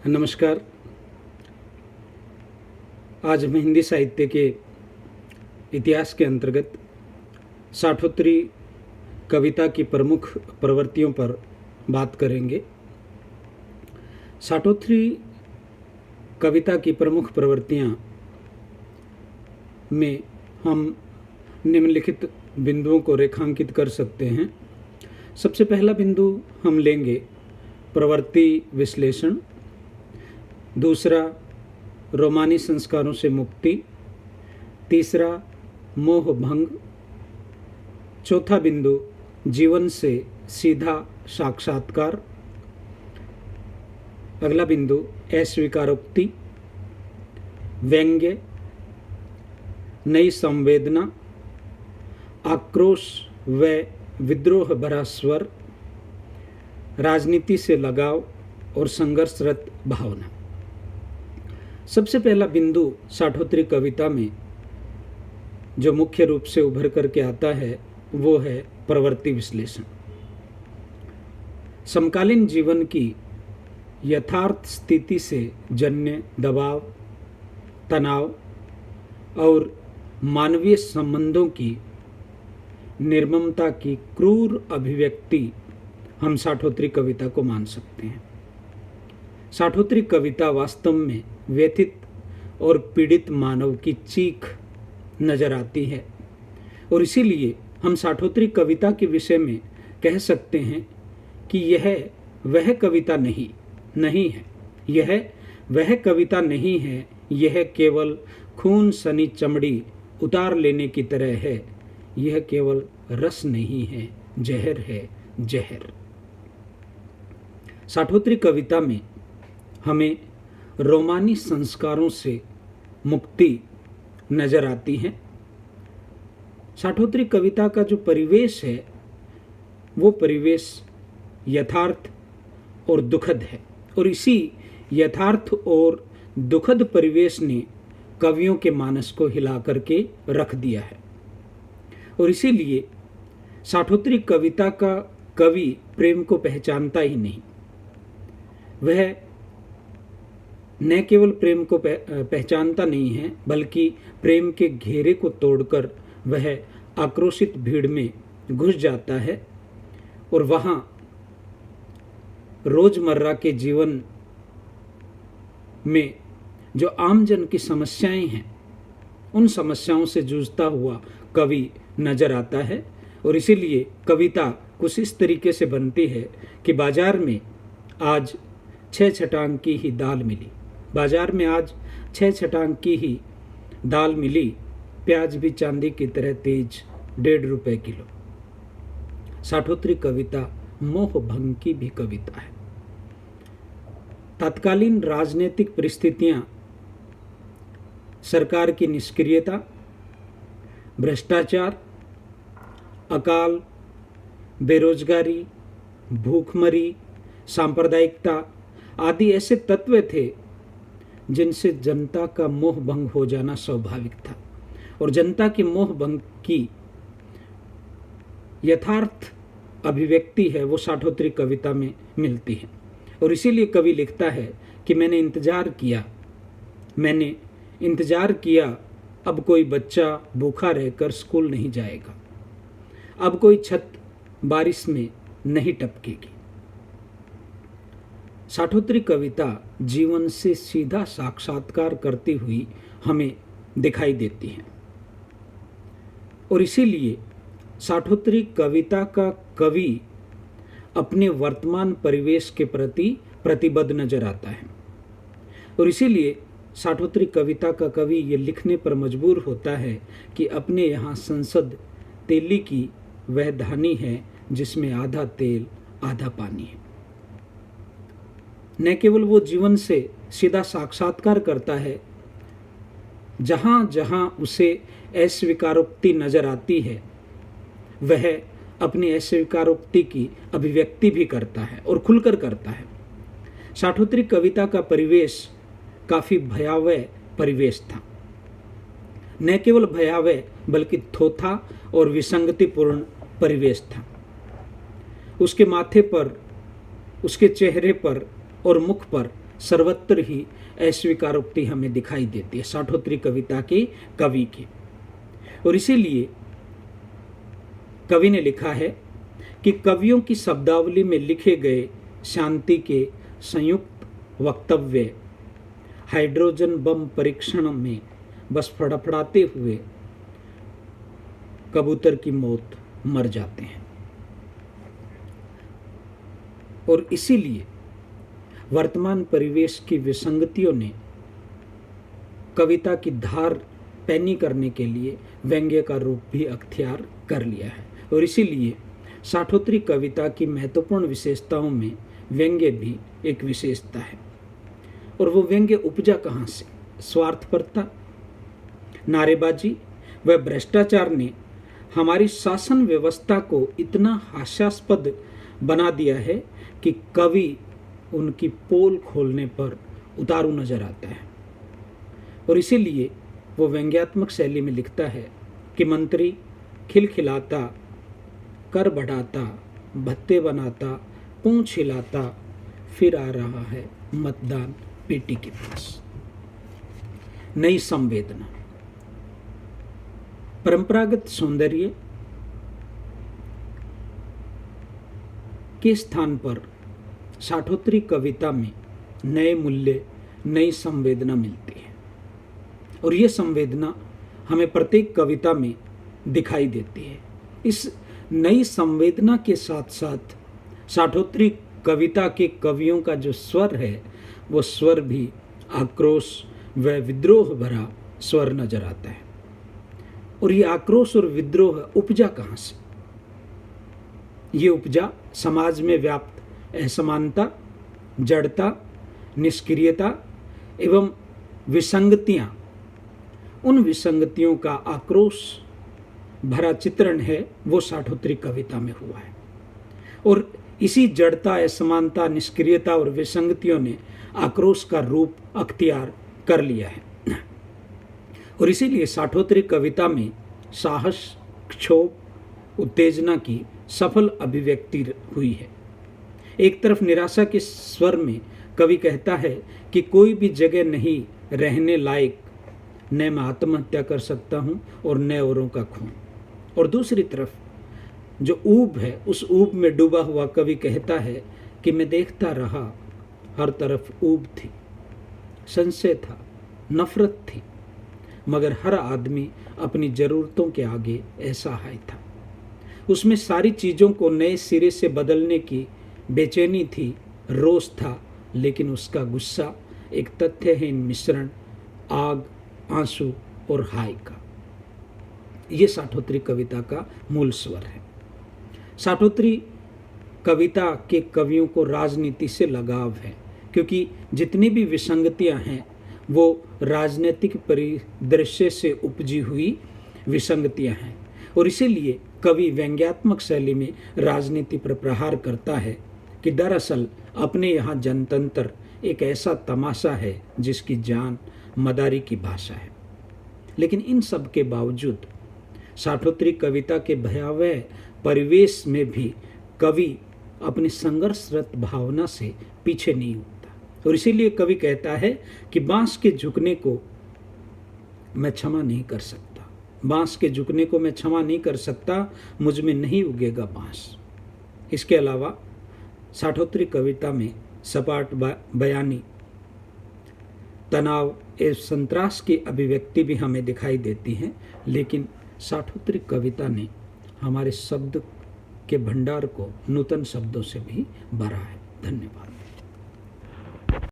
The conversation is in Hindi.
नमस्कार। आज हम हिंदी साहित्य के इतिहास के अंतर्गत साठोत्तरी कविता की प्रमुख प्रवृत्तियों पर बात करेंगे। साठोत्तरी कविता की प्रमुख प्रवृत्तियां में हम निम्नलिखित बिंदुओं को रेखांकित कर सकते हैं। सबसे पहला बिंदु हम लेंगे प्रवृत्ति विश्लेषण, दूसरा रोमानी संस्कारों से मुक्ति, तीसरा मोह भंग, चौथा बिंदु जीवन से सीधा साक्षात्कार, अगला बिंदु अस्वीकारोक्ति, व्यंग्य, नई संवेदना, आक्रोश व विद्रोह भरा स्वर, राजनीति से लगाव और संघर्षरत भावना। सबसे पहला बिंदु साठोत्तरी कविता में जो मुख्य रूप से उभर करके आता है वो है प्रवृत्ति विश्लेषण। समकालीन जीवन की यथार्थ स्थिति से जन्य दबाव, तनाव और मानवीय संबंधों की निर्ममता की क्रूर अभिव्यक्ति हम साठोत्तरी कविता को मान सकते हैं। साठोत्तरी कविता वास्तव में व्यथित और पीड़ित मानव की चीख नजर आती है और इसीलिए हम साठोत्तरी कविता के विषय में कह सकते हैं कि यह वह कविता नहीं है। यह वह कविता नहीं है, यह केवल खून सनी चमड़ी उतार लेने की तरह है। यह केवल रस नहीं है, जहर है, जहर। साठोत्तरी कविता में हमें रोमानी संस्कारों से मुक्ति नजर आती है। साठोत्तरी कविता का जो परिवेश है वो परिवेश यथार्थ और दुखद है और इसी यथार्थ और दुखद परिवेश ने कवियों के मानस को हिला करके रख दिया है और इसीलिए साठोत्तरी कविता का कवि प्रेम को पहचानता ही नहीं। वह न केवल प्रेम को पहचानता नहीं है बल्कि प्रेम के घेरे को तोड़कर वह आक्रोशित भीड़ में घुस जाता है और वहाँ रोजमर्रा के जीवन में जो आमजन की समस्याएं हैं उन समस्याओं से जूझता हुआ कवि नजर आता है और इसीलिए कविता कुछ इस तरीके से बनती है कि बाजार में आज 6 छटांग की ही दाल मिली, बाजार में आज 6 छटांग की ही दाल मिली, प्याज भी चांदी की तरह तेज, 1.5 रुपए किलो। साठोत्तरी कविता मोह भंग की भी कविता है। तत्कालीन राजनीतिक परिस्थितियां, सरकार की निष्क्रियता, भ्रष्टाचार, अकाल, बेरोजगारी, भूखमरी, सांप्रदायिकता आदि ऐसे तत्व थे जिनसे जनता का मोह भंग हो जाना स्वाभाविक था और जनता के मोह भंग की यथार्थ अभिव्यक्ति है वो साठोत्तरी कविता में मिलती है और इसीलिए कवि लिखता है कि मैंने इंतजार किया, अब कोई बच्चा भूखा रहकर स्कूल नहीं जाएगा, अब कोई छत बारिश में नहीं टपकेगी। साठोत्तरी कविता जीवन से सीधा साक्षात्कार करती हुई हमें दिखाई देती है और इसीलिए साठोत्तरी कविता का कवि अपने वर्तमान परिवेश के प्रति प्रतिबद्ध नजर आता है और इसीलिए साठोत्तरी कविता का कवि ये लिखने पर मजबूर होता है कि अपने यहाँ संसद तेली की वह धानी है जिसमें आधा तेल आधा पानी है। न केवल वो जीवन से सीधा साक्षात्कार करता है, जहाँ जहाँ उसे अस्वीकारोक्ति नजर आती है वह अपनी अस्वीकारोक्ति की अभिव्यक्ति भी करता है और खुलकर करता है। साठोत्तरी कविता का परिवेश काफी भयावह परिवेश था, न केवल भयावह बल्कि थोथा और विसंगतिपूर्ण परिवेश था। उसके माथे पर, उसके चेहरे पर और मुख पर सर्वत्र ही अस्वीकारोक्ति हमें दिखाई देती है साठोत्तरी कविता के कवि की। और इसीलिए कवि ने लिखा है कि कवियों की शब्दावली में लिखे गए शांति के संयुक्त वक्तव्य हाइड्रोजन बम परीक्षण में बस फड़फड़ाते हुए कबूतर की मौत मर जाते हैं। और इसीलिए वर्तमान परिवेश की विसंगतियों ने कविता की धार पैनी करने के लिए व्यंग्य का रूप भी अख्तियार कर लिया है। और इसीलिए साठोत्तरी कविता की महत्वपूर्ण विशेषताओं में व्यंग्य भी एक विशेषता है। और वो व्यंग्य उपजा कहाँ से? स्वार्थपरता, नारेबाजी व भ्रष्टाचार ने हमारी शासन व्यवस्था को इतना हास्यास्पद बना दिया है कि कवि उनकी पोल खोलने पर उतारू नजर आता है। और इसीलिए वो व्यंग्यात्मक शैली में लिखता है कि मंत्री खिलखिलाता, कर बढ़ाता, भत्ते बनाता, पूंछ हिलाता, फिर आ रहा है मतदान पेटी के पास। नई संवेदना, परंपरागत सौंदर्य के स्थान पर साठोत्तरी कविता में नए मूल्य, नई संवेदना मिलती है। और ये संवेदना हमें प्रत्येक कविता में दिखाई देती है। इस नई संवेदना के साथ साथ साठोत्तरी कविता के कवियों का जो स्वर है वो स्वर भी आक्रोश व विद्रोह भरा स्वर नजर आता है। और ये आक्रोश और विद्रोह उपजा कहाँ से? ये उपजा समाज में व्याप्त असमानता, जड़ता, निष्क्रियता एवं विसंगतियाँ, उन विसंगतियों का आक्रोश भरा चित्रण है वो साठोत्तरी कविता में हुआ है। और इसी जड़ता, असमानता, निष्क्रियता और विसंगतियों ने आक्रोश का रूप अख्तियार कर लिया है। और इसीलिए साठोत्तरी कविता में साहस, क्षोभ, उत्तेजना की सफल अभिव्यक्ति हुई है। एक तरफ निराशा के स्वर में कवि कहता है कि कोई भी जगह नहीं रहने लायक, न मैं आत्महत्या कर सकता हूँ और न औरों का खून। और दूसरी तरफ जो ऊब है, उस ऊब में डूबा हुआ कवि कहता है कि मैं देखता रहा, हर तरफ ऊब थी, संशय था, नफरत थी, मगर हर आदमी अपनी ज़रूरतों के आगे असहाय था। उसमें सारी चीज़ों को नए सिरे से बदलने की बेचैनी थी, रोष था, लेकिन उसका गुस्सा एक तथ्यहीन मिश्रण आग, आंसू और हाय का। ये साठोत्तरी कविता का मूल स्वर है। साठोत्तरी कविता के कवियों को राजनीति से लगाव है, क्योंकि जितनी भी विसंगतियां हैं वो राजनीतिक परिदृश्य से उपजी हुई विसंगतियां हैं। और इसीलिए कवि व्यंग्यात्मक शैली में राजनीति पर प्रहार करता है कि दरअसल अपने यहाँ जनतंत्र एक ऐसा तमाशा है जिसकी जान मदारी की भाषा है। लेकिन इन सब के बावजूद साठोत्तरी कविता के भयावह परिवेश में भी कवि अपनी संघर्षरत भावना से पीछे नहीं होता। और इसीलिए कवि कहता है कि बांस के झुकने को मैं क्षमा नहीं कर सकता, बांस के झुकने को मैं क्षमा नहीं कर सकता, मुझ में नहीं उगेगा बांस। इसके अलावा साठोत्तरी कविता में सपाट बयानी, तनाव एवं संत्रास की अभिव्यक्ति भी हमें दिखाई देती है। लेकिन साठोत्तरी कविता ने हमारे शब्द के भंडार को नूतन शब्दों से भी भरा है। धन्यवाद।